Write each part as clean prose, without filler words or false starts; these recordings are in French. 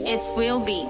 It's Real Beats.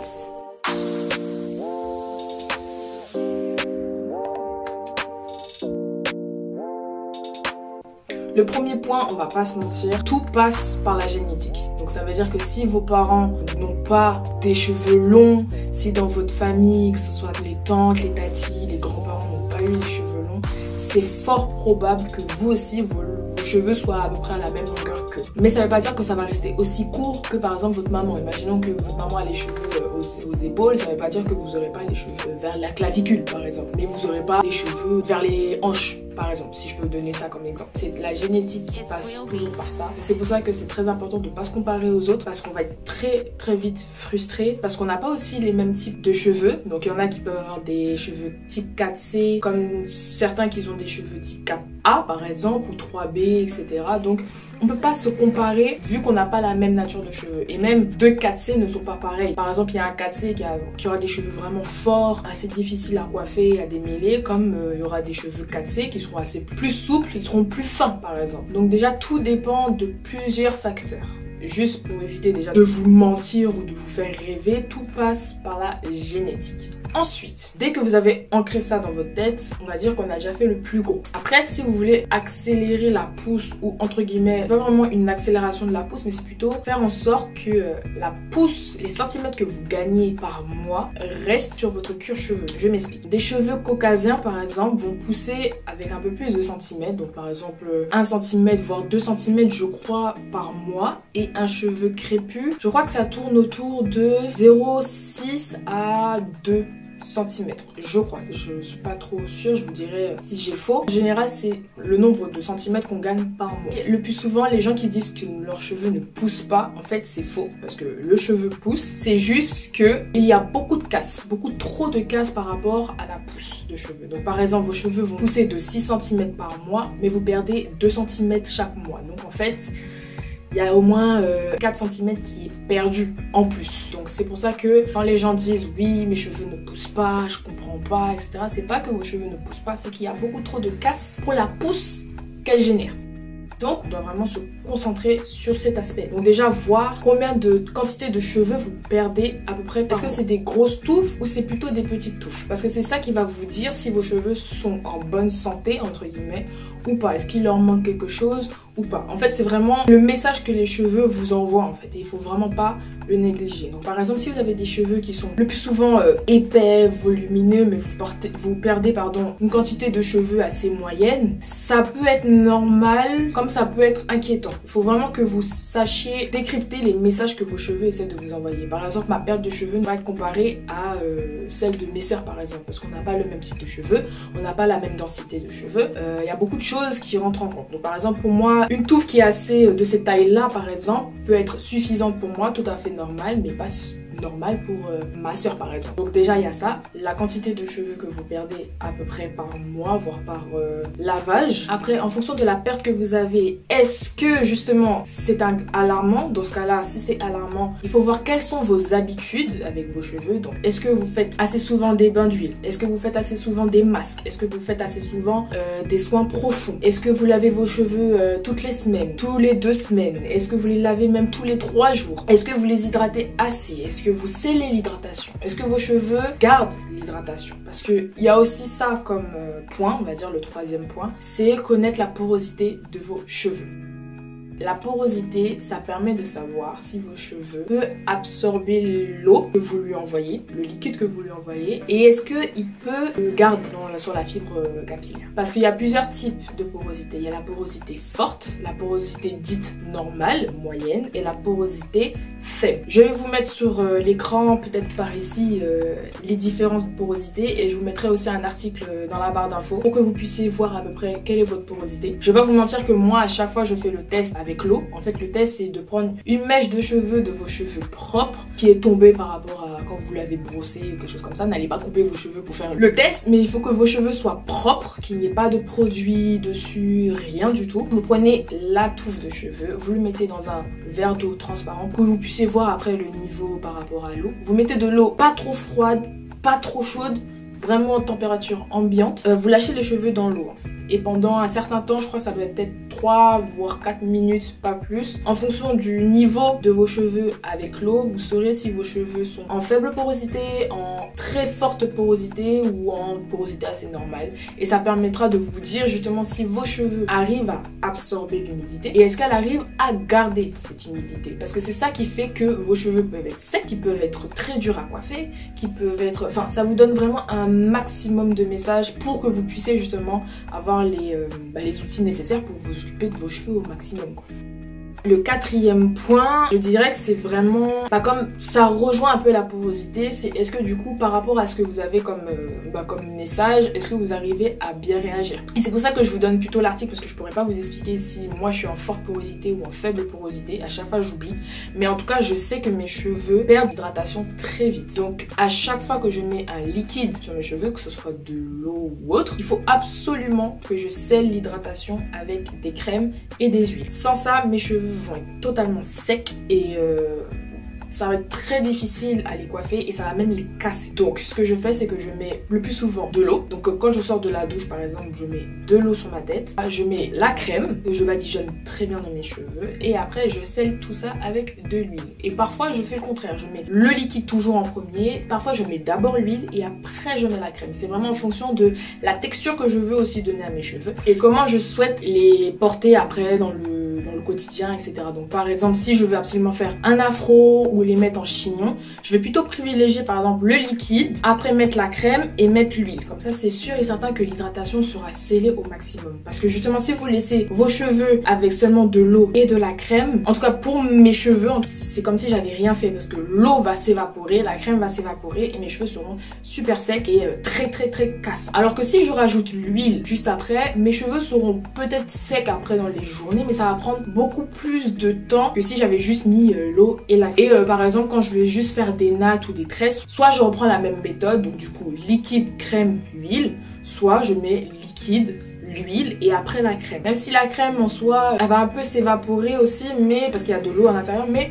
Le premier point, on va pas se mentir, tout passe par la génétique. Donc ça veut dire que si vos parents n'ont pas des cheveux longs, si dans votre famille, que ce soit les tantes, les tatis, les grands-parents n'ont pas eu les cheveux longs, c'est fort probable que vous aussi, vos cheveux soient à peu près à la même longueur qu'eux. Mais ça veut pas dire que ça va rester aussi court que par exemple votre maman. Imaginons que votre maman a les cheveux aux épaules, ça veut pas dire que vous aurez pas les cheveux vers la clavicule par exemple. Mais vous aurez pas les cheveux vers les hanches. Par exemple, si je peux donner ça comme exemple. C'est la génétique qui passe toujours par ça. C'est pour ça que c'est très important de ne pas se comparer aux autres parce qu'on va être très vite frustré parce qu'on n'a pas aussi les mêmes types de cheveux. Donc il y en a qui peuvent avoir des cheveux type 4C comme certains qui ont des cheveux type 4A par exemple ou 3B, etc. Donc on peut pas se comparer vu qu'on n'a pas la même nature de cheveux. Et même deux 4C ne sont pas pareils. Par exemple, il y a un 4C qui aura des cheveux vraiment forts, assez difficiles à coiffer, à démêler, comme il y aura des cheveux 4C qui seront assez plus souples, ils seront plus fins par exemple. Donc déjà tout dépend de plusieurs facteurs. Juste pour éviter déjà de vous mentir ou de vous faire rêver, tout passe par la génétique. Ensuite, dès que vous avez ancré ça dans votre tête, on va dire qu'on a déjà fait le plus gros. Après, si vous voulez accélérer la pousse ou entre guillemets, pas vraiment une accélération de la pousse, mais c'est plutôt faire en sorte que la pousse, les centimètres que vous gagnez par mois restent sur votre cuir chevelu. Je m'explique. Des cheveux caucasiens par exemple vont pousser avec un peu plus de centimètres, donc par exemple 1 cm voire 2 cm je crois par mois, et un cheveu crépus, je crois que ça tourne autour de 0,6 à 2 cm, je crois. Je suis pas trop sûre, je vous dirai si j'ai faux. En général, c'est le nombre de centimètres qu'on gagne par mois. Et le plus souvent, les gens qui disent que leurs cheveux ne poussent pas, en fait, c'est faux. Parce que le cheveu pousse, c'est juste que il y a beaucoup de casse, beaucoup trop de casse par rapport à la pousse de cheveux. Donc par exemple, vos cheveux vont pousser de 6 cm par mois, mais vous perdez 2 cm chaque mois. Donc en fait, il y a au moins 4 cm qui est perdu en plus. Donc c'est pour ça que quand les gens disent oui mes cheveux ne poussent pas, je comprends pas, etc. C'est pas que vos cheveux ne poussent pas, c'est qu'il y a beaucoup trop de casse pour la pousse qu'elle génère. Donc on doit vraiment se concentrer sur cet aspect. Donc déjà voir combien de quantité de cheveux vous perdez à peu près. Est-ce que c'est des grosses touffes ou c'est plutôt des petites touffes? Parce que c'est ça qui va vous dire si vos cheveux sont en bonne santé entre guillemets ou pas. Est-ce qu'il leur manque quelque chose ou pas? En fait c'est vraiment le message que les cheveux vous envoient en fait. Et il faut vraiment pas le négliger. Donc par exemple si vous avez des cheveux qui sont le plus souvent épais, volumineux, mais vous perdez une quantité de cheveux assez moyenne, ça peut être normal comme ça peut être inquiétant. Il faut vraiment que vous sachiez décrypter les messages que vos cheveux essaient de vous envoyer. Par exemple ma perte de cheveux ne va être comparée à celle de mes soeurs par exemple, parce qu'on n'a pas le même type de cheveux, on n'a pas la même densité de cheveux. Il y a beaucoup de choses qui rentrent en compte. Donc par exemple pour moi, une touffe qui est assez de cette taille là par exemple peut être suffisante pour moi, tout à fait normal, mais pas normal pour ma soeur par exemple. Donc déjà il y a ça, la quantité de cheveux que vous perdez à peu près par mois, voire par lavage. Après en fonction de la perte que vous avez, est-ce que justement c'est alarmant? Dans ce cas là, si c'est alarmant, il faut voir quelles sont vos habitudes avec vos cheveux. Donc est-ce que vous faites assez souvent des bains d'huile? Est-ce que vous faites assez souvent des masques? Est-ce que vous faites assez souvent des soins profonds? Est-ce que vous lavez vos cheveux toutes les semaines, tous les 2 semaines? Est-ce que vous les lavez même tous les 3 jours? Est-ce que vous les hydratez assez? Est-ce que vous scellez l'hydratation? Est-ce que vos cheveux gardent l'hydratation? Parce qu'il y a aussi ça comme point, on va dire le 3e point, c'est connaître la porosité de vos cheveux. La porosité, ça permet de savoir si vos cheveux peuvent absorber l'eau que vous lui envoyez, le liquide que vous lui envoyez, et est-ce qu'il peut garder sur la fibre capillaire. Parce qu'il y a plusieurs types de porosité. Il y a la porosité forte, la porosité dite normale, moyenne, et la porosité faible. Je vais vous mettre sur l'écran, peut-être par ici, les différentes porosités, et je vous mettrai aussi un article dans la barre d'infos pour que vous puissiez voir à peu près quelle est votre porosité. Je vais pas vous mentir que moi, à chaque fois, je fais le test avec l'eau. En fait le test c'est de prendre une mèche de cheveux de vos cheveux propres qui est tombée par rapport à quand vous l'avez brossé ou quelque chose comme ça. N'allez pas couper vos cheveux pour faire le test, mais il faut que vos cheveux soient propres, qu'il n'y ait pas de produit dessus, rien du tout. Vous prenez la touffe de cheveux, vous le mettez dans un verre d'eau transparent que vous puissiez voir après le niveau par rapport à l'eau. Vous mettez de l'eau pas trop froide, pas trop chaude, vraiment température ambiante, vous lâchez les cheveux dans l'eau en fait. Et pendant un certain temps, je crois que ça doit être peut-être 3 voire 4 minutes, pas plus. En fonction du niveau de vos cheveux avec l'eau, vous saurez si vos cheveux sont en faible porosité, en très forte porosité ou en porosité assez normale. Et ça permettra de vous dire justement si vos cheveux arrivent à absorber l'humidité et est-ce qu'elle arrive à garder cette humidité. Parce que c'est ça qui fait que vos cheveux peuvent être secs, qui peuvent être très durs à coiffer, qui peuvent être... Enfin, ça vous donne vraiment un maximum de messages pour que vous puissiez justement avoir les outils nécessaires pour vous occuper de vos cheveux au maximum, quoi. Le quatrième point, je dirais que c'est vraiment, comme ça rejoint un peu la porosité, c'est est-ce que du coup par rapport à ce que vous avez comme message, est-ce que vous arrivez à bien réagir. Et c'est pour ça que je vous donne plutôt l'article parce que je pourrais pas vous expliquer si moi je suis en forte porosité ou en faible porosité, à chaque fois j'oublie. Mais en tout cas je sais que mes cheveux perdent l'hydratation très vite. Donc à chaque fois que je mets un liquide sur mes cheveux, que ce soit de l'eau ou autre, il faut absolument que je scelle l'hydratation avec des crèmes et des huiles. Sans ça, mes cheveux vont être totalement secs et ça va être très difficile à les coiffer et ça va même les casser. Donc ce que je fais, c'est que je mets le plus souvent de l'eau. Donc quand je sors de la douche par exemple, je mets de l'eau sur ma tête. Je mets la crème que je badigeonne très bien dans mes cheveux et après je scelle tout ça avec de l'huile. Et parfois je fais le contraire, je mets le liquide toujours en premier. Parfois je mets d'abord l'huile et après je mets la crème. C'est vraiment en fonction de la texture que je veux aussi donner à mes cheveux et comment je souhaite les porter après dans le quotidien, etc. Donc par exemple, si je veux absolument faire un afro ou les mettre en chignon, je vais plutôt privilégier par exemple le liquide, après mettre la crème et mettre l'huile. Comme ça, c'est sûr et certain que l'hydratation sera scellée au maximum. Parce que justement, si vous laissez vos cheveux avec seulement de l'eau et de la crème, en tout cas pour mes cheveux, c'est comme si j'avais rien fait parce que l'eau va s'évaporer, la crème va s'évaporer et mes cheveux seront super secs et très cassants. Alors que si je rajoute l'huile juste après, mes cheveux seront peut-être secs après dans les journées, mais ça va prendre beaucoup plus de temps que si j'avais juste mis l'eau et la crème. Et par exemple, quand je vais juste faire des nattes ou des tresses, soit je reprends la même méthode, donc du coup liquide, crème, huile, soit je mets liquide, l'huile et après la crème. Même si la crème en soi, elle va un peu s'évaporer aussi, mais parce qu'il y a de l'eau à l'intérieur, mais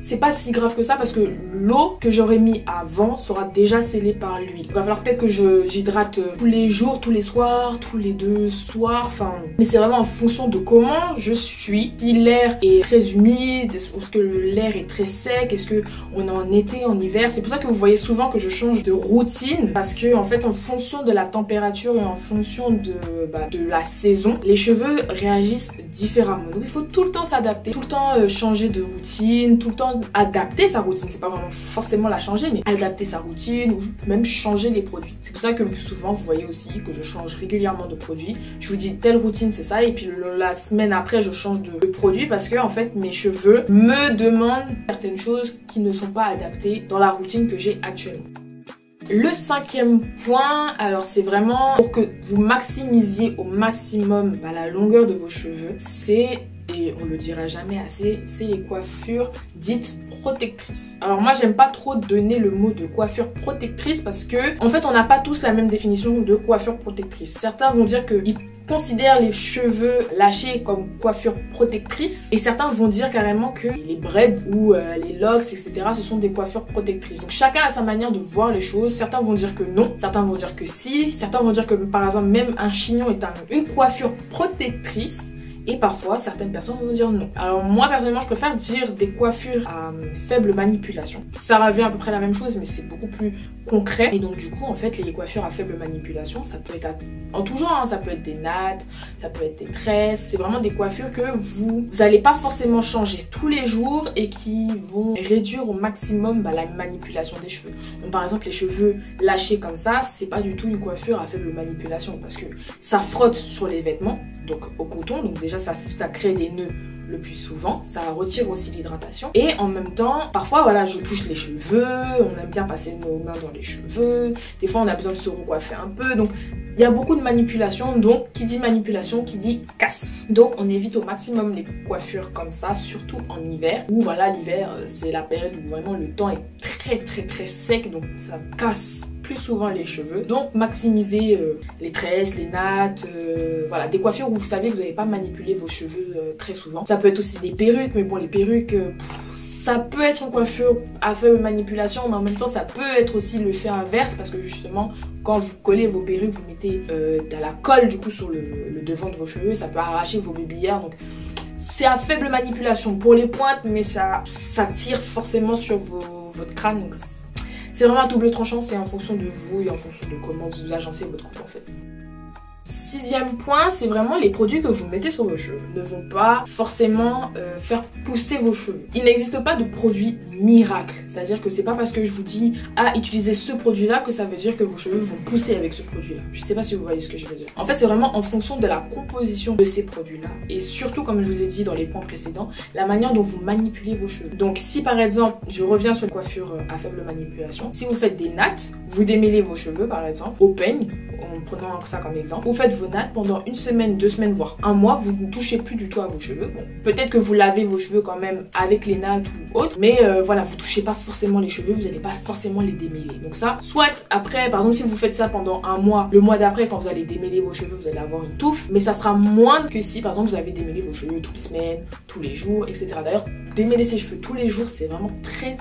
c'est pas si grave que ça parce que l'eau que j'aurais mis avant sera déjà scellée par l'huile. Il va falloir peut-être que j'hydrate tous les jours, tous les soirs, tous les 2 soirs, enfin... Mais c'est vraiment en fonction de comment je suis. Si l'air est très humide, ou est-ce que l'air est très sec, est-ce qu'on est en été, en hiver. C'est pour ça que vous voyez souvent que je change de routine parce que en fait en fonction de la température et en fonction de la saison, les cheveux réagissent différemment. Donc il faut tout le temps s'adapter, tout le temps changer de routine, tout le temps adapter sa routine. C'est pas vraiment forcément la changer, mais adapter sa routine ou même changer les produits. C'est pour ça que le plus souvent vous voyez aussi que je change régulièrement de produits. Je vous dis telle routine c'est ça et puis la semaine après je change de produit parce que en fait mes cheveux me demandent certaines choses qui ne sont pas adaptées dans la routine que j'ai actuellement. Le 5e point, alors c'est vraiment pour que vous maximisiez au maximum la longueur de vos cheveux, c'est, et on le dira jamais assez, c'est les coiffures dites protectrices. Alors moi j'aime pas trop donner le mot de coiffure protectrice parce que en fait on n'a pas tous la même définition de coiffure protectrice. Certains vont dire qu'ils considèrent les cheveux lâchés comme coiffure protectrice et certains vont dire carrément que les braids ou les locks etc ce sont des coiffures protectrices. Donc chacun a sa manière de voir les choses. Certains vont dire que non, certains vont dire que si, certains vont dire que par exemple même un chignon est une coiffure protectrice. Et parfois, certaines personnes vont dire non. Alors moi, personnellement, je préfère dire des coiffures à faible manipulation. Ça revient à peu près la même chose, mais c'est beaucoup plus concret. Et donc du coup, en fait, les coiffures à faible manipulation, ça peut être en tout genre. Hein. Ça peut être des nattes, ça peut être des tresses. C'est vraiment des coiffures que vous n'allez pas forcément changer tous les jours et qui vont réduire au maximum la manipulation des cheveux. Donc par exemple, les cheveux lâchés comme ça, c'est pas du tout une coiffure à faible manipulation parce que ça frotte sur les vêtements. Donc au coton, donc déjà ça crée des nœuds le plus souvent, ça retire aussi l'hydratation et en même temps parfois voilà je touche les cheveux, on aime bien passer nos mains dans les cheveux, des fois on a besoin de se recoiffer un peu, donc il y a beaucoup de manipulation, donc qui dit manipulation, qui dit casse. Donc on évite au maximum les coiffures comme ça, surtout en hiver, où voilà l'hiver c'est la période où vraiment le temps est très sec, donc ça casse plus souvent les cheveux. Donc maximiser les tresses, les nattes, voilà, des coiffures où vous savez que vous n'allez pas manipuler vos cheveux très souvent. Ça peut être aussi des perruques, mais bon les perruques ça peut être une coiffure à faible manipulation, mais en même temps ça peut être aussi le fait inverse, parce que justement quand vous collez vos perruques, vous mettez de la colle du coup sur le devant de vos cheveux, ça peut arracher vos bébillères. Donc c'est à faible manipulation pour les pointes, mais ça tire forcément sur votre crâne. Donc c'est vraiment un double tranchant, c'est en fonction de vous et en fonction de comment vous agencez votre coupe en fait. Sixième point, c'est vraiment les produits que vous mettez sur vos cheveux ne vont pas forcément faire pousser vos cheveux. Il n'existe pas de produit miracle, c'est-à-dire que c'est pas parce que je vous dis utilisez ce produit là que ça veut dire que vos cheveux vont pousser avec ce produit là. Je sais pas si vous voyez ce que je veux dire. En fait c'est vraiment en fonction de la composition de ces produits là, et surtout comme je vous ai dit dans les points précédents, la manière dont vous manipulez vos cheveux. Donc si par exemple, je reviens sur une coiffure à faible manipulation, si vous faites des nattes, vous démêlez vos cheveux par exemple au peigne, en prenant ça comme exemple, vous faites vos nattes pendant une semaine, 2 semaines, voire un mois, vous ne touchez plus du tout à vos cheveux. Bon, peut-être que vous lavez vos cheveux quand même avec les nattes ou autre, mais voilà, vous touchez pas forcément les cheveux, vous n'allez pas forcément les démêler. Donc ça, soit après, par exemple, si vous faites ça pendant un mois, le mois d'après, quand vous allez démêler vos cheveux, vous allez avoir une touffe, mais ça sera moins que si, par exemple, vous avez démêlé vos cheveux toutes les semaines, tous les jours, etc. D'ailleurs, démêler ses cheveux tous les jours, c'est vraiment très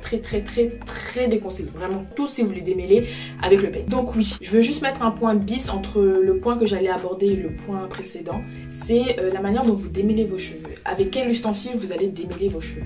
déconseillé. Vraiment, tout si vous les démêlez avec le peigne. Donc oui, je veux juste mettre un point bis entre le point que j'allais aborder et le point précédent. C'est la manière dont vous démêlez vos cheveux. Avec quel ustensile vous allez démêler vos cheveux.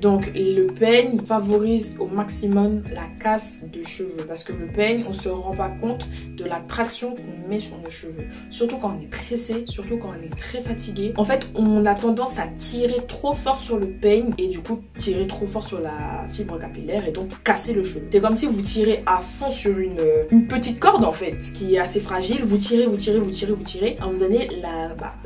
Donc le peigne favorise au maximum la casse de cheveux, parce que le peigne, on se rend pas compte de la traction qu'on met sur nos cheveux. Surtout quand on est pressé, surtout quand on est très fatigué. En fait, on a tendance à tirer trop fort sur le peigne et du coup tirer trop fort sur la fibre capillaire et donc casser le cheveu. C'est comme si vous tirez à fond sur une petite corde en fait qui est assez fragile. Vous tirez. À un moment donné,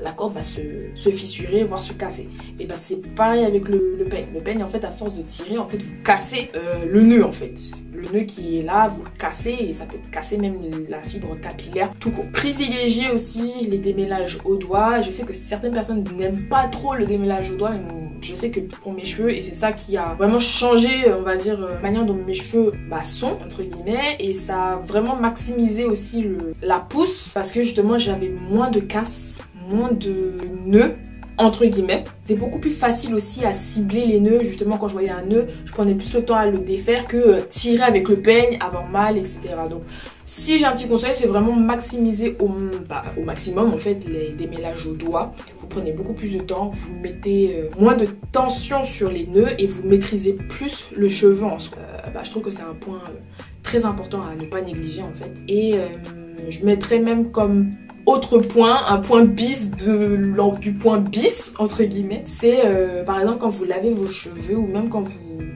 la corde va se fissurer, voire se casser. Et ben c'est pareil avec le peigne. Le peigne en fait, à force de tirer, en fait vous cassez le nœud en fait. Le nœud qui est là, vous le cassez et ça peut casser même la fibre capillaire tout court. Privilégiez aussi les démêlages au doigt. Je sais que certaines personnes n'aiment pas trop le démêlage au doigt, mais je sais que pour mes cheveux, et c'est ça qui a vraiment changé, on va dire, la manière dont mes cheveux sont, entre guillemets, et ça a vraiment maximisé aussi la pousse, parce que justement j'avais moins de casse, moins de nœuds, entre guillemets. C'est beaucoup plus facile aussi à cibler les nœuds. Justement, quand je voyais un nœud, je prenais plus le temps à le défaire que tirer avec le peigne, avoir mal, etc. Donc si j'ai un petit conseil, c'est vraiment maximiser au maximum en fait les démêlages au doigt. Vous prenez beaucoup plus de temps, vous mettez moins de tension sur les nœuds et vous maîtrisez plus le cheveu en soi. Je trouve que c'est un point très important à ne pas négliger en fait. Et je mettrais même comme autre point, un point bis du point bis entre guillemets, c'est par exemple quand vous lavez vos cheveux ou même quand vous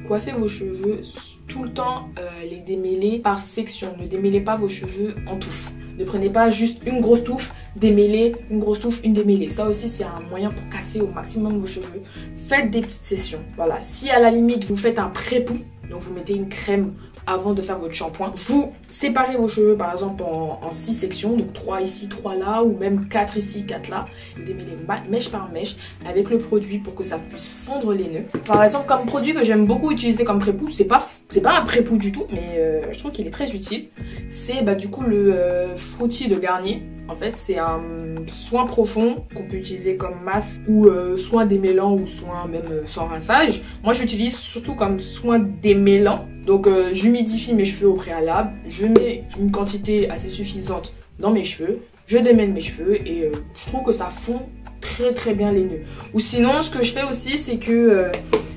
coiffez vos cheveux, tout le temps les démêler par section. Ne démêlez pas vos cheveux en touffe. Ne prenez pas juste une grosse touffe, démêler, une grosse touffe, une démêlée. Ça aussi c'est un moyen pour casser au maximum vos cheveux. Faites des petites sessions. Voilà, si à la limite vous faites un pré-poux, donc vous mettez une crème avant de faire votre shampoing, vous séparez vos cheveux par exemple en 6 sections, donc 3 ici, 3 là, ou même 4 ici, 4 là. Vous démêlez mèche par mèche avec le produit pour que ça puisse fondre les nœuds. Par exemple, comme produit que j'aime beaucoup utiliser comme pré-poux, c'est pas un pré-poux du tout, mais je trouve qu'il est très utile. C'est du coup le Fruity de Garnier. En fait, c'est un soin profond qu'on peut utiliser comme masque ou soin démêlant ou soin même sans rinçage. Moi, j'utilise surtout comme soin démêlant. Donc, j'humidifie mes cheveux au préalable. Je mets une quantité assez suffisante dans mes cheveux. Je démêle mes cheveux et je trouve que ça fond très bien les nœuds. Ou sinon, ce que je fais aussi, c'est que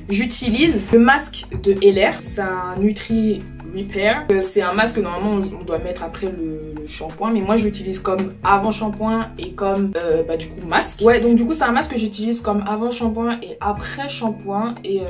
j'utilise le masque de Heller. C'est un Nutri Repair. C'est un masque que normalement on doit mettre après le shampoing, mais moi j'utilise comme avant shampoing et comme du coup masque. Ouais, donc du coup c'est un masque que j'utilise comme avant shampoing et après shampoing, et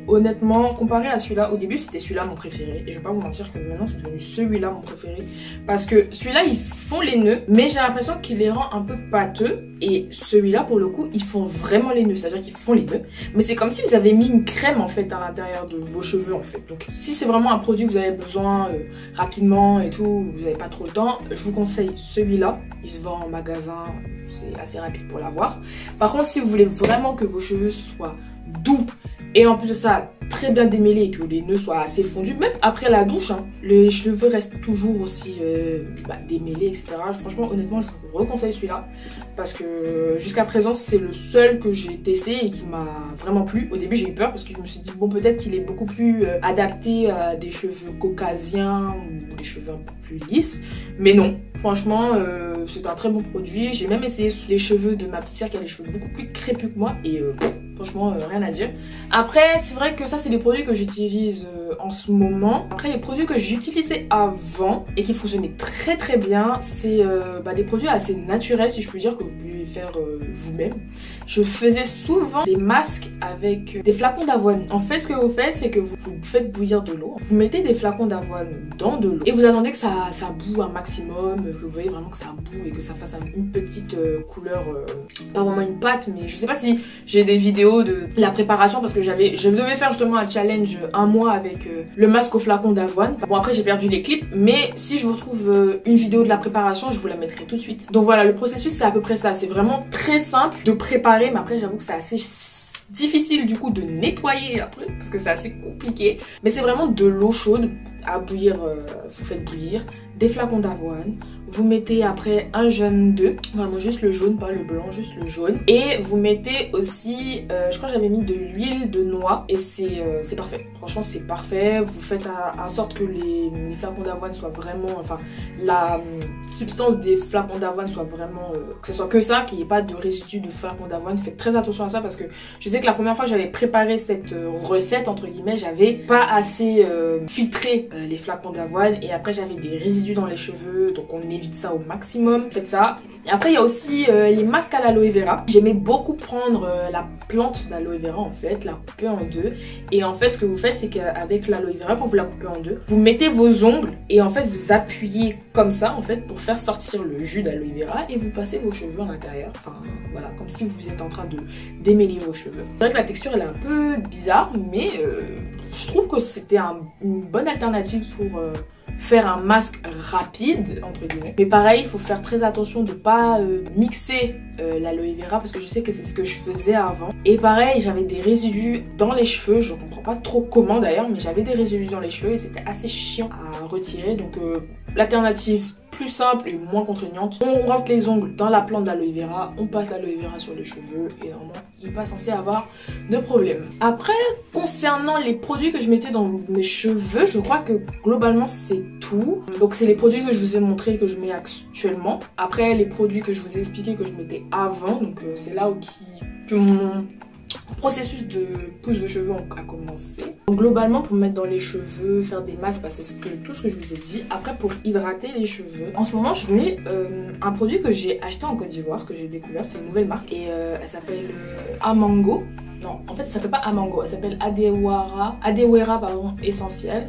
honnêtement comparé à celui-là, au début c'était celui-là mon préféré et je vais pas vous mentir que maintenant c'est devenu celui-là mon préféré, parce que celui-là il fond les nœuds mais j'ai l'impression qu'il les rend un peu pâteux, et celui-là pour le coup il fond vraiment les nœuds, c'est-à-dire qu'il fond les nœuds, mais c'est comme si vous avez mis une crème en fait à l'intérieur de vos cheveux en fait. Donc si c'est vraiment un produit que vous avez besoin rapidement et tout, vous n'avez pas trop le temps, je vous conseille celui-là. Il se vend en magasin, c'est assez rapide pour l'avoir. Par contre, si vous voulez vraiment que vos cheveux soient doux et en plus de ça très bien démêlé et que les nœuds soient assez fondus, même après la douche, hein, les cheveux restent toujours aussi démêlés, etc. Franchement, honnêtement, je vous reconseille celui-là parce que jusqu'à présent, c'est le seul que j'ai testé et qui m'a vraiment plu. Au début, j'ai eu peur parce que je me suis dit, bon, peut-être qu'il est beaucoup plus adapté à des cheveux caucasiens ou des cheveux un peu plus lisses, mais non, franchement, c'est un très bon produit. J'ai même essayé les cheveux de ma petite sœur qui a les cheveux beaucoup plus crépus que moi et franchement, rien à dire. Après, c'est vrai que ça, c'est des produits que j'utilise en ce moment. Après, les produits que j'utilisais avant et qui fonctionnaient très très bien, c'est des produits assez naturels, si je puis dire, que vous pouvez faire vous-même. Je faisais souvent des masques avec des flacons d'avoine. En fait, ce que vous faites, c'est que vous faites bouillir de l'eau. Vous mettez des flacons d'avoine dans de l'eau et vous attendez que ça boue un maximum, que vous voyez vraiment que ça boue et que ça fasse une petite couleur, pas vraiment une pâte, mais je sais pas si j'ai des vidéos de la préparation parce que je devais faire justement un challenge un mois avec le masque au flacon d'avoine. Bon, après j'ai perdu les clips, mais si je vous retrouve une vidéo de la préparation, je vous la mettrai tout de suite. Donc voilà, le processus c'est à peu près ça. C'est vraiment très simple de préparer, mais après j'avoue que c'est assez difficile du coup de nettoyer après parce que c'est assez compliqué. Mais c'est vraiment de l'eau chaude à bouillir, vous faites bouillir des flacons d'avoine. Vous mettez après un jaune d'œuf, vraiment juste le jaune, pas le blanc, juste le jaune. Et vous mettez aussi, je crois que j'avais mis de l'huile de noix et c'est parfait. Franchement c'est parfait. Vous faites en sorte que les flacons d'avoine soient vraiment, enfin la substance des flacons d'avoine soit vraiment, que ce soit que ça, qu'il n'y ait pas de résidus de flacons d'avoine. Faites très attention à ça parce que je sais que la première fois que j'avais préparé cette recette, entre guillemets, j'avais pas assez filtré les flacons d'avoine et après j'avais des résidus dans les cheveux, donc on évite ça au maximum. Faites ça. Et après il y a aussi les masques à l'aloe vera. J'aimais beaucoup prendre la plante d'aloe vera en fait, la couper en deux. Et en fait ce que vous faites c'est qu'avec l'aloe vera, quand vous la coupez en deux, vous mettez vos ongles et en fait vous appuyez comme ça en fait pour faire sortir le jus d'aloe vera et vous passez vos cheveux à l'intérieur. Enfin voilà, comme si vous êtes en train de démêler vos cheveux. C'est vrai que la texture elle est un peu bizarre, mais je trouve que c'était une bonne alternative pour faire un masque rapide entre guillemets. Mais pareil, il faut faire très attention de pas mixer l'aloe vera parce que je sais que c'est ce que je faisais avant. Et pareil, j'avais des résidus dans les cheveux, je comprends pas trop comment d'ailleurs, mais j'avais des résidus dans les cheveux et c'était assez chiant à retirer. Donc l'alternative plus simple et moins contraignante, on rentre les ongles dans la plante d'aloe vera, on passe l'aloe vera sur les cheveux et normalement il n'est pas censé avoir de problème. Après, concernant les produits que je mettais dans mes cheveux, je crois que globalement c'est tout. Donc c'est les produits que je vous ai montré que je mets actuellement. Après les produits que je vous ai expliqué que je mettais avant, donc c'est là où mon processus de pousse de cheveux a commencé. Donc globalement pour mettre dans les cheveux, faire des masques, c'est tout ce que je vous ai dit. Après pour hydrater les cheveux, en ce moment je mets un produit que j'ai acheté en Côte d'Ivoire, que j'ai découvert, c'est une nouvelle marque et elle s'appelle Amango. Non, en fait ça s'appelle pas Amango, elle s'appelle Adewera pardon, Essentiel.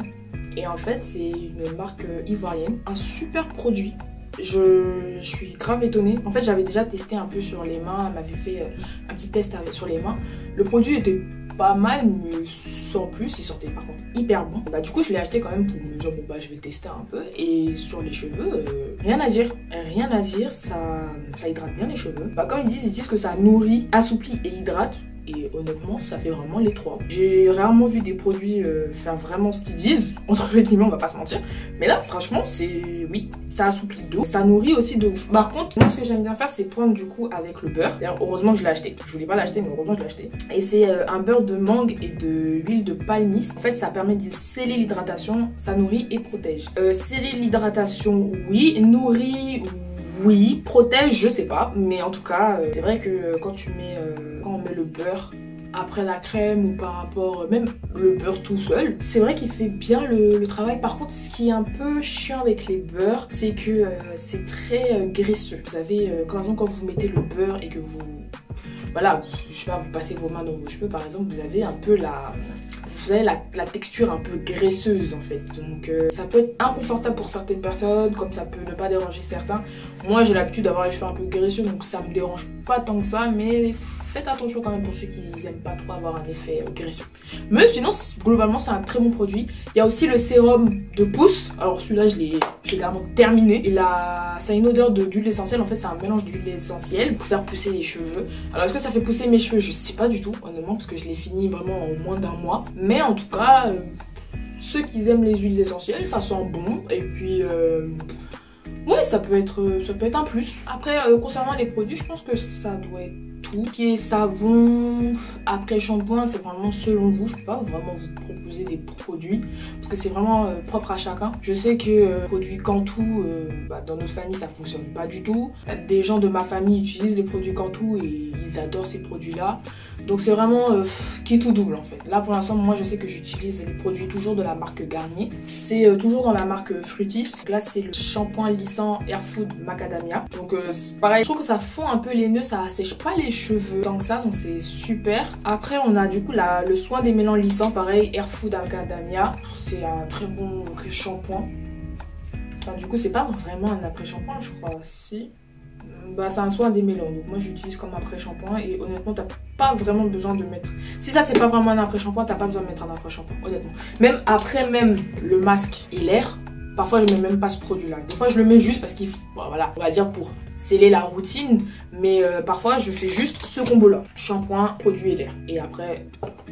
Et en fait c'est une marque ivoirienne, un super produit. Je suis grave étonnée. En fait j'avais déjà testé un peu sur les mains, elle m'avait fait un petit test sur les mains. Le produit était pas mal mais sans plus, il sortait par contre hyper bon. Du coup je l'ai acheté quand même pour me dire bon je vais le tester un peu. Et sur les cheveux, rien à dire, ça hydrate bien les cheveux. Comme ils disent que ça nourrit, assouplit et hydrate. Et honnêtement, ça fait vraiment les trois. J'ai rarement vu des produits faire vraiment ce qu'ils disent. Entre guillemets, on va pas se mentir. Mais là, franchement, oui, ça assouplit d'eau. Ça nourrit aussi de ouf. Par contre, moi, ce que j'aime bien faire, c'est prendre du coup avec le beurre. D'ailleurs, heureusement que je l'ai acheté. Je voulais pas l'acheter, mais heureusement que je l'ai acheté. Et c'est un beurre de mangue et de huile de palmiste. En fait, ça permet de sceller l'hydratation. Ça nourrit et protège. Sceller l'hydratation, oui. Nourrit, oui, protège, je sais pas, mais en tout cas, c'est vrai que quand on met le beurre après la crème ou par rapport, même le beurre tout seul, c'est vrai qu'il fait bien le travail. Par contre, ce qui est un peu chiant avec les beurres, c'est que c'est très graisseux. Vous savez, par exemple, quand vous mettez le beurre et que vous, voilà, je sais pas, vous passez vos mains dans vos cheveux par exemple, vous avez un peu la texture un peu graisseuse en fait. Donc ça peut être inconfortable pour certaines personnes, comme ça peut ne pas déranger certains. Moi j'ai l'habitude d'avoir les cheveux un peu graisseux, donc ça me dérange pas tant que ça, mais faites attention quand même pour ceux qui n'aiment pas trop avoir un effet graisseux. Mais sinon, globalement, c'est un très bon produit. Il y a aussi le sérum de pousse. Alors celui-là, je l'ai carrément terminé. Et là, ça a une odeur d'huile essentielle. En fait, c'est un mélange d'huile essentielle pour faire pousser les cheveux. Alors, est-ce que ça fait pousser mes cheveux? Je sais pas du tout, honnêtement, parce que je l'ai fini vraiment en moins d'un mois. Mais en tout cas, ceux qui aiment les huiles essentielles, ça sent bon. Et puis... ouais, ça peut être un plus. Après, concernant les produits, je pense que ça doit être tout. Qui est savon, après shampoing, c'est vraiment selon vous. Je peux pas vraiment vous proposer des produits parce que c'est vraiment propre à chacun. Je sais que produits Cantu, dans notre famille, ça fonctionne pas du tout. Des gens de ma famille utilisent les produits Cantu et ils adorent ces produits-là. Donc c'est vraiment qui est tout double en fait. Là pour l'instant, moi je sais que j'utilise les produits toujours de la marque Garnier. C'est toujours dans la marque Fruitis. Là c'est le shampoing lissant Air Food Macadamia. Donc pareil, je trouve que ça fond un peu les nœuds, ça assèche pas les cheveux tant que ça, donc c'est super. Après on a du coup le soin des mélans lissants, pareil, Air Food Macadamia. C'est un très bon après-shampoing. Enfin du coup c'est pas vraiment un après-shampoing je crois, si. C'est un soin des mélans, donc moi j'utilise comme après-shampoing et honnêtement t'as pas vraiment besoin de mettre, si ça c'est pas vraiment un après-shampoing, t'as pas besoin de mettre un après-shampoing, honnêtement. Même après le masque et l'air, parfois je mets même pas ce produit là, des fois je le mets juste parce qu'il faut, voilà, on va dire pour sceller la routine, mais parfois je fais juste ce combo là, shampoing, produit et l'air, et après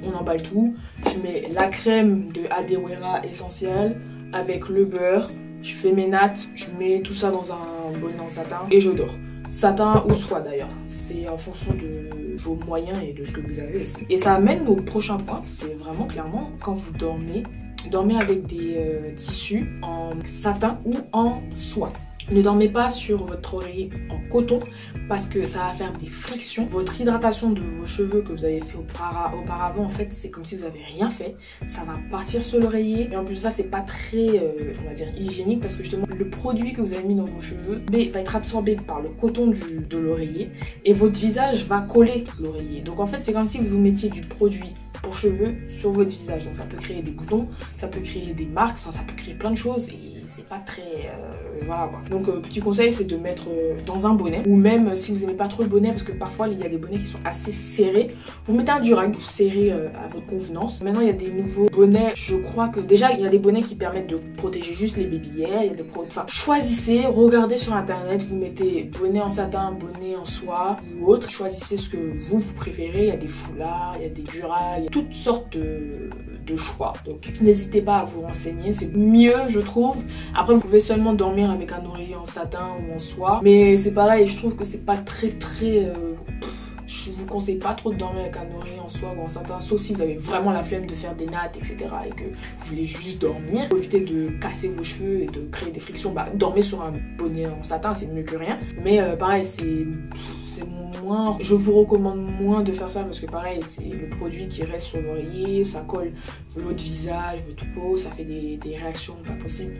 on emballe tout, je mets la crème de Adewera essentielle avec le beurre, je fais mes nattes, je mets tout ça dans un bonnet en satin et je dors. Satin ou soie d'ailleurs, c'est en fonction de vos moyens et de ce que vous avez aussi. Et ça amène au prochain point, c'est vraiment clairement quand vous dormez avec des tissus en satin ou en soie. Ne dormez pas sur votre oreiller en coton parce que ça va faire des frictions. Votre hydratation de vos cheveux que vous avez fait auparavant, en fait, c'est comme si vous avez rien fait. Ça va partir sur l'oreiller. Et en plus de ça, c'est pas très, on va dire, hygiénique parce que justement, le produit que vous avez mis dans vos cheveux va être absorbé par le coton de l'oreiller et votre visage va coller l'oreiller. Donc en fait, c'est comme si vous mettiez du produit pour cheveux sur votre visage. Donc ça peut créer des boutons, ça peut créer des marques, enfin ça peut créer plein de choses et c'est pas très... voilà quoi. Donc petit conseil, c'est de mettre dans un bonnet, ou même si vous n'aimez pas trop le bonnet, parce que parfois il y a des bonnets qui sont assez serrés, vous mettez un durac, vous serrez à votre convenance. Maintenant il y a des nouveaux bonnets, je crois que déjà il y a des bonnets qui permettent de protéger juste les baby hairs, il y a des enfin choisissez, regardez sur internet, vous mettez bonnet en satin, bonnet en soie ou autre, choisissez ce que vous préférez, il y a des foulards, il y a des duracs, il y a toutes sortes de choix. Donc n'hésitez pas à vous renseigner, c'est mieux je trouve. Après vous pouvez seulement dormir avec un oreiller en satin ou en soie, mais c'est pareil, je trouve que c'est pas très je vous conseille pas trop de dormir avec un oreiller en soie ou en satin, sauf si vous avez vraiment la flemme de faire des nattes, etc. et que vous voulez juste dormir. Pour éviter de casser vos cheveux et de créer des frictions, dormez sur un bonnet en satin, c'est mieux que rien. Mais pareil, c'est moins, je vous recommande moins de faire ça parce que pareil, c'est le produit qui reste sur l'oreiller, ça colle votre visage, votre peau, ça fait des réactions pas possibles.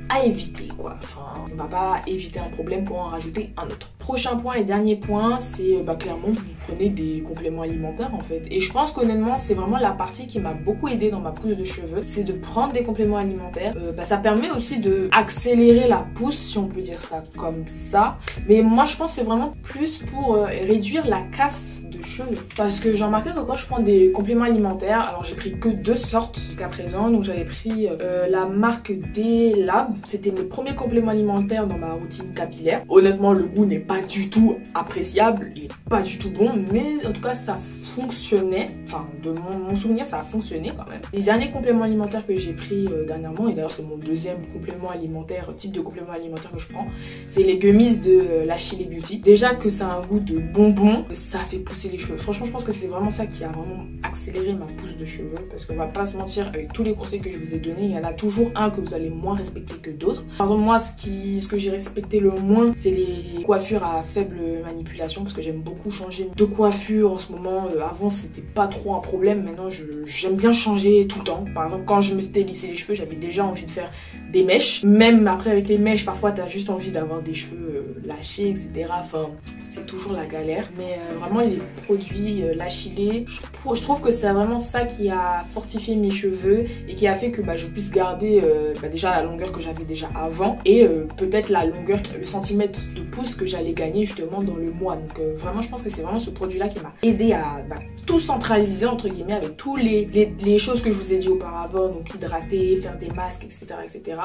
À éviter quoi, enfin on va pas éviter un problème pour en rajouter un autre. Prochain point et dernier point, c'est clairement vous prenez des compléments alimentaires en fait, et je pense qu'honnêtement c'est vraiment la partie qui m'a beaucoup aidé dans ma pousse de cheveux, c'est de prendre des compléments alimentaires. Ça permet aussi de accélérer la pousse, si on peut dire ça comme ça, mais moi je pense que c'est vraiment plus pour réduire la casse de cheveux, parce que j'ai remarqué que quand je prends des compléments alimentaires, alors j'ai pris que 2 sortes jusqu'à présent, donc j'avais pris la marque D-Lab. C'était mes premiers compléments alimentaires dans ma routine capillaire. Honnêtement, le goût n'est pas du tout appréciable, il est pas du tout bon, mais en tout cas ça fonctionnait. Enfin, de mon souvenir, ça a fonctionné quand même. Les derniers compléments alimentaires que j'ai pris dernièrement, et d'ailleurs c'est mon deuxième complément alimentaire, type de complément alimentaire que je prends, c'est les gummies de la Chili Beauty. Déjà que ça a un goût de bonbon, ça fait pousser les cheveux. Franchement, je pense que c'est vraiment ça qui a vraiment accéléré ma pousse de cheveux, parce qu'on va pas se mentir, avec tous les conseils que je vous ai donnés, il y en a toujours un que vous allez moins respecter que d'autres. Par exemple, moi, ce que j'ai respecté le moins, c'est les coiffures à faible manipulation, parce que j'aime beaucoup changer de coiffure en ce moment. Avant, c'était pas trop un problème. Maintenant, j'aime bien changer tout le temps. Par exemple, quand je me suis lissé les cheveux, j'avais déjà envie de faire des mèches. Même après avec les mèches, parfois t'as juste envie d'avoir des cheveux lâchés, etc. Enfin, c'est toujours la galère. Mais vraiment les produits Lachilé, je trouve que c'est vraiment ça qui a fortifié mes cheveux et qui a fait que je puisse garder déjà la longueur que j'avais déjà avant et peut-être la longueur, le centimètre de pouce que j'allais gagner justement dans le mois. Donc vraiment je pense que c'est vraiment ce produit là qui m'a aidé à tout centraliser entre guillemets avec tous les choses que je vous ai dit auparavant, donc hydrater, faire des masques, etc. etc.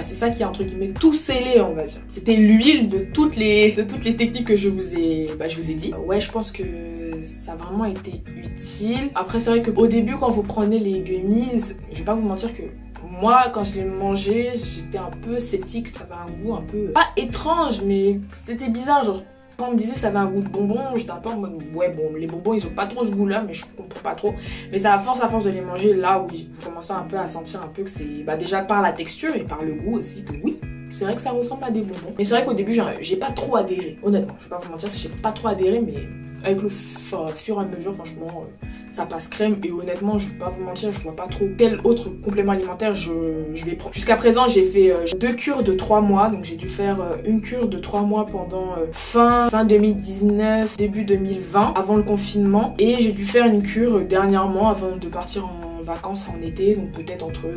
C'est ça qui a entre guillemets tout scellé, on va dire. C'était l'huile de toutes les techniques que je vous ai dit. Ouais, je pense que ça a vraiment été utile. Après c'est vrai qu'au début quand vous prenez les gummies, je vais pas vous mentir que moi quand je les mangeais j'étais un peu sceptique, ça avait un goût un peu pas étrange mais c'était bizarre, genre quand on me disait ça avait un goût de bonbon, j'étais un peu en mode ouais bon les bonbons ils ont pas trop ce goût là mais je comprends pas trop. Mais c'est à force de les manger là oui, vous commencez un peu à sentir un peu que c'est déjà par la texture et par le goût aussi que oui. C'est vrai que ça ressemble à des bonbons. Mais c'est vrai qu'au début j'ai pas trop adhéré. Honnêtement, je vais pas vous mentir, j'ai pas trop adhéré mais avec le fur et à mesure franchement ça passe crème et honnêtement je vais pas vous mentir, je vois pas trop quel autre complément alimentaire je vais prendre. Jusqu'à présent j'ai fait 2 cures de 3 mois, donc j'ai dû faire une cure de 3 mois pendant fin 2019, début 2020 avant le confinement et j'ai dû faire une cure dernièrement avant de partir en vacances en été, donc peut-être entre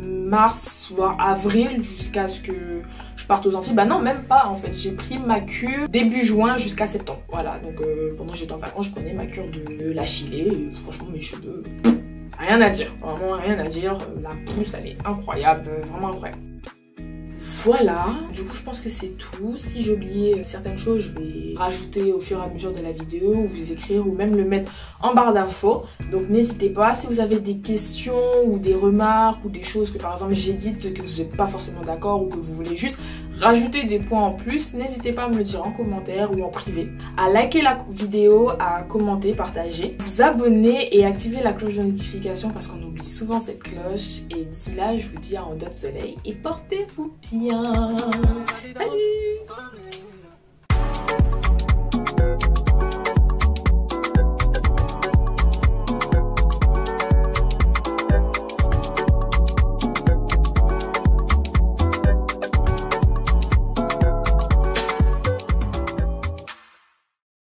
mars voire avril jusqu'à ce que je parte aux Antilles. Non même pas en fait, j'ai pris ma cure début juin jusqu'à septembre, voilà. Donc pendant que j'étais en vacances je prenais ma cure de Lachilé et franchement mes cheveux, rien à dire, vraiment rien à dire, la pousse elle est incroyable, vraiment incroyable. Voilà, du coup je pense que c'est tout. Si j'ai oublié certaines choses, je vais rajouter au fur et à mesure de la vidéo ou vous écrire ou même le mettre en barre d'infos. Donc n'hésitez pas, si vous avez des questions ou des remarques ou des choses que par exemple j'ai dites que vous n'êtes pas forcément d'accord ou que vous voulez juste rajouter des points en plus, n'hésitez pas à me le dire en commentaire ou en privé, à liker la vidéo, à commenter, partager, vous abonner et activer la cloche de notification parce qu'on oublie souvent cette cloche. Et d'ici là, je vous dis à un doigt de soleil et portez-vous bien. Salut!